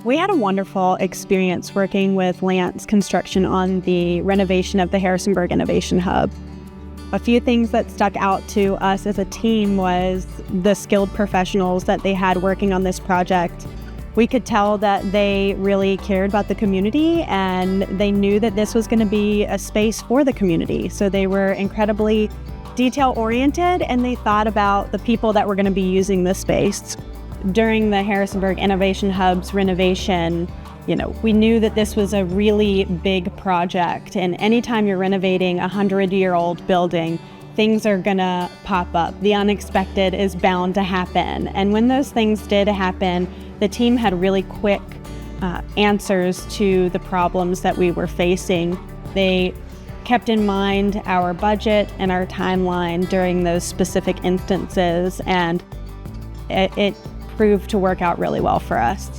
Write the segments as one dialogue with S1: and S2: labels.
S1: We had a wonderful experience working with Lantz Construction on the renovation of the Harrisonburg Innovation Hub. A few things that stuck out to us as a team was the skilled professionals that they had working on this project. We could tell that they really cared about the community and they knew that this was going to be a space for the community. So they were incredibly detail-oriented and they thought about the people that were going to be using this space. During the Harrisonburg Innovation Hub's renovation, we knew that this was a really big project, and anytime you're renovating a 100-year-old building, things are gonna pop up. The unexpected is bound to happen. And when those things did happen, the team had really quick answers to the problems that we were facing. They kept in mind our budget and our timeline during those specific instances, and it proved to work out really well for us.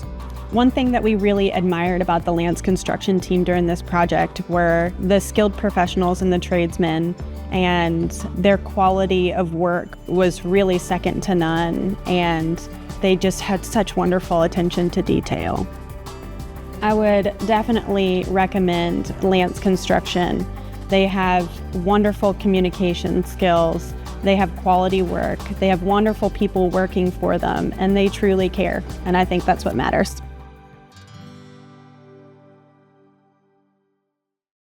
S1: One thing that we really admired about the Lantz construction team during this project were the skilled professionals and the tradesmen, and their quality of work was really second to none, and they just had such wonderful attention to detail. I would definitely recommend Lantz Construction. They have wonderful communication skills. They have quality work. They have wonderful people working for them, and they truly care. And I think that's what matters.